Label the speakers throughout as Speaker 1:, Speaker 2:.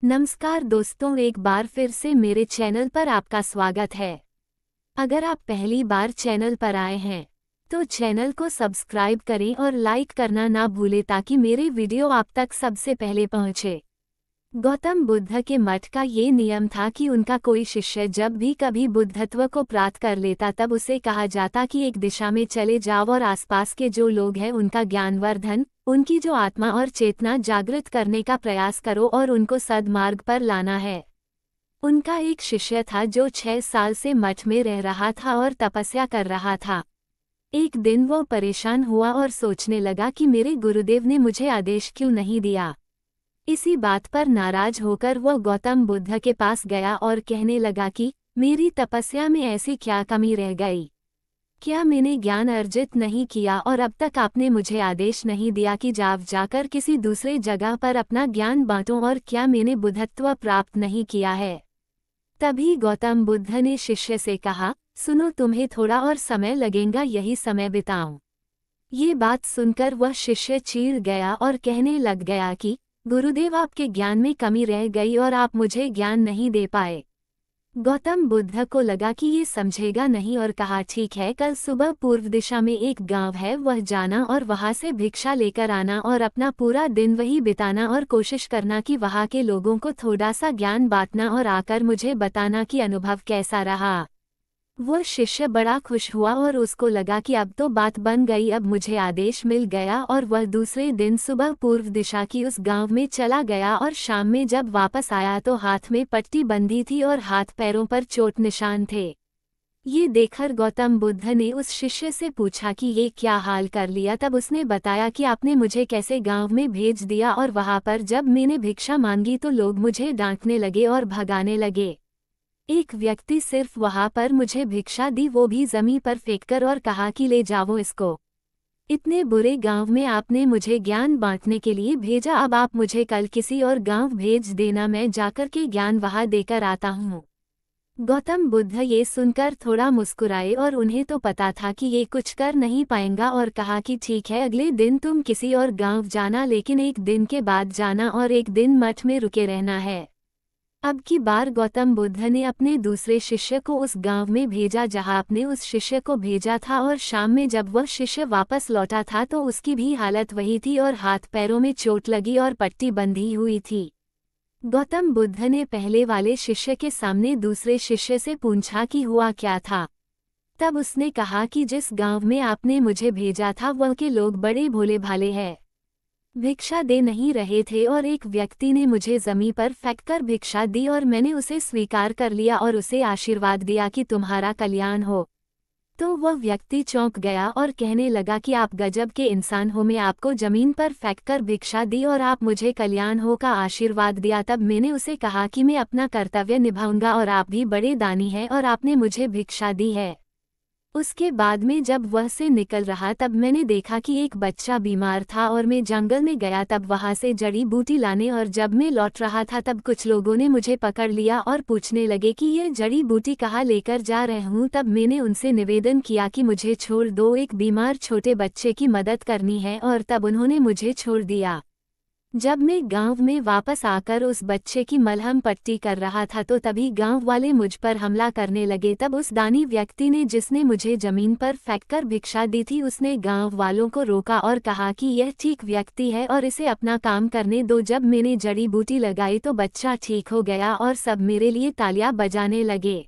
Speaker 1: नमस्कार दोस्तों, एक बार फिर से मेरे चैनल पर आपका स्वागत है। अगर आप पहली बार चैनल पर आए हैं तो चैनल को सब्सक्राइब करें और लाइक करना ना भूलें ताकि मेरे वीडियो आप तक सबसे पहले पहुंचे। गौतम बुद्ध के मठ का ये नियम था कि उनका कोई शिष्य जब भी कभी बुद्धत्व को प्राप्त कर लेता तब उसे कहा जाता कि एक दिशा में चले जाओ और आसपास के जो लोग हैं उनका ज्ञानवर्धन, उनकी जो आत्मा और चेतना जागृत करने का प्रयास करो और उनको सद्मार्ग पर लाना है। उनका एक शिष्य था जो 6 साल से मठ में रह रहा था और तपस्या कर रहा था। एक दिन वो परेशान हुआ और सोचने लगा कि मेरे गुरुदेव ने मुझे आदेश क्यों नहीं दिया। इसी बात पर नाराज होकर वो गौतम बुद्ध के पास गया और कहने लगा कि मेरी तपस्या में ऐसी क्या कमी रह गई? क्या मैंने ज्ञान अर्जित नहीं किया और अब तक आपने मुझे आदेश नहीं दिया कि जाकर किसी दूसरे जगह पर अपना ज्ञान बांटो, और क्या मैंने बुद्धत्व प्राप्त नहीं किया है? तभी गौतम बुद्ध ने शिष्य से कहा, सुनो, तुम्हें थोड़ा और समय लगेगा, यही समय बिताऊं। ये बात सुनकर वह शिष्य चीड़ गया और कहने लग गया कि गुरुदेव, आपके ज्ञान में कमी रह गई और आप मुझे ज्ञान नहीं दे पाए। गौतम बुद्ध को लगा कि ये समझेगा नहीं और कहा, ठीक है, कल सुबह पूर्व दिशा में एक गांव है, वह जाना और वहां से भिक्षा लेकर आना और अपना पूरा दिन वही बिताना और कोशिश करना कि वहां के लोगों को थोड़ा सा ज्ञान बांटना और आकर मुझे बताना कि अनुभव कैसा रहा। वह शिष्य बड़ा खुश हुआ और उसको लगा कि अब तो बात बन गई, अब मुझे आदेश मिल गया, और वह दूसरे दिन सुबह पूर्व दिशा की उस गांव में चला गया और शाम में जब वापस आया तो हाथ में पट्टी बंधी थी और हाथ पैरों पर चोट निशान थे। ये देखकर गौतम बुद्ध ने उस शिष्य से पूछा कि ये क्या हाल कर लिया। तब उसने बताया कि आपने मुझे कैसे गांव में भेज दिया और वहां पर जब मैंने भिक्षा मांगी तो लोग मुझे डांटने लगे और भगाने लगे। एक व्यक्ति सिर्फ वहां पर मुझे भिक्षा दी, वो भी जमीन पर फेंककर, और कहा कि ले जाओ इसको। इतने बुरे गांव में आपने मुझे ज्ञान बांटने के लिए भेजा, अब आप मुझे कल किसी और गांव भेज देना, मैं जाकर के ज्ञान वहां देकर आता हूँ। गौतम बुद्ध ये सुनकर थोड़ा मुस्कुराए और उन्हें तो पता था कि ये कुछ कर नहीं पाएगा, और कहा कि ठीक है, अगले दिन तुम किसी और गांव जाना, लेकिन एक दिन के बाद जाना और एक दिन मठ में रुके रहना है। अब की बार गौतम बुद्ध ने अपने दूसरे शिष्य को उस गांव में भेजा जहां आपने उस शिष्य को भेजा था, और शाम में जब वह शिष्य वापस लौटा था तो उसकी भी हालत वही थी और हाथ पैरों में चोट लगी और पट्टी बंधी हुई थी। गौतम बुद्ध ने पहले वाले शिष्य के सामने दूसरे शिष्य से पूछा कि हुआ क्या था। तब उसने कहा कि जिस गांव में आपने मुझे भेजा था वह के लोग बड़े भोले भाले हैं, भिक्षा दे नहीं रहे थे, और एक व्यक्ति ने मुझे जमीन पर फेंककर भिक्षा दी और मैंने उसे स्वीकार कर लिया और उसे आशीर्वाद दिया कि तुम्हारा कल्याण हो। तो वह व्यक्ति चौंक गया और कहने लगा कि आप गजब के इंसान हो, मैं आपको जमीन पर फेंककर भिक्षा दी और आप मुझे कल्याण हो का आशीर्वाद दिया। तब मैंने उसे कहा कि मैं अपना कर्तव्य निभाऊंगा और आप भी बड़े दानी हैं और आपने मुझे भिक्षा दी है। उसके बाद में जब वह से निकल रहा तब मैंने देखा कि एक बच्चा बीमार था और मैं जंगल में गया तब वहां से जड़ी बूटी लाने, और जब मैं लौट रहा था तब कुछ लोगों ने मुझे पकड़ लिया और पूछने लगे कि ये जड़ी बूटी कहाँ लेकर जा रहे हूँ। तब मैंने उनसे निवेदन किया कि मुझे छोड़ दो, एक बीमार छोटे बच्चे की मदद करनी है, और तब उन्होंने मुझे छोड़ दिया। जब मैं गांव में वापस आकर उस बच्चे की मलहम पट्टी कर रहा था तो तभी गांव वाले मुझ पर हमला करने लगे। तब उस दानी व्यक्ति ने जिसने मुझे जमीन पर फेंककर भिक्षा दी थी उसने गांव वालों को रोका और कहा कि यह ठीक व्यक्ति है और इसे अपना काम करने दो। जब मैंने जड़ी बूटी लगाई तो बच्चा ठीक हो गया और सब मेरे लिए तालियां बजाने लगे।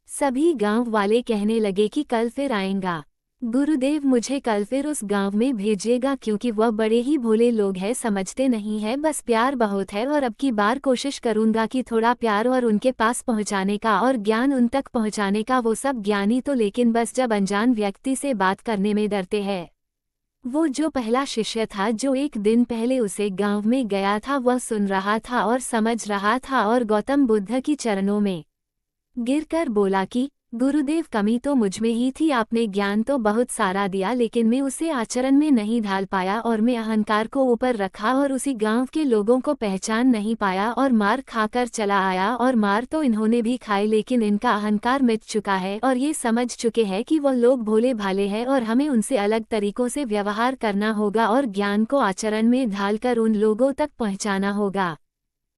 Speaker 1: सभी गांव वाले कहने लगे कि कल फिर आएगा, गुरुदेव मुझे कल फिर उस गांव में भेजिएगा, क्योंकि वह बड़े ही भोले लोग हैं, समझते नहीं है, बस प्यार बहुत है, और अब की बार कोशिश करूंगा कि थोड़ा प्यार और उनके पास पहुंचाने का और ज्ञान उन तक पहुंचाने का। वो सब ज्ञानी तो लेकिन बस जब अनजान व्यक्ति से बात करने में डरते हैं। वो जो पहला शिष्य था जो एक दिन पहले उसे गांव में गया था वह सुन रहा था और समझ रहा था और गौतम बुद्ध की चरणों में गिरकर बोला कि गुरुदेव, कमी तो मुझमें ही थी, आपने ज्ञान तो बहुत सारा दिया लेकिन मैं उसे आचरण में नहीं ढाल पाया और मैं अहंकार को ऊपर रखा और उसी गांव के लोगों को पहचान नहीं पाया और मार खाकर चला आया। और मार तो इन्होंने भी खाए लेकिन इनका अहंकार मिट चुका है और ये समझ चुके हैं कि वह लोग भोले भाले हैं और हमें उनसे अलग तरीकों से व्यवहार करना होगा और ज्ञान को आचरण में ढालकर उन लोगों तक पहुंचाना होगा।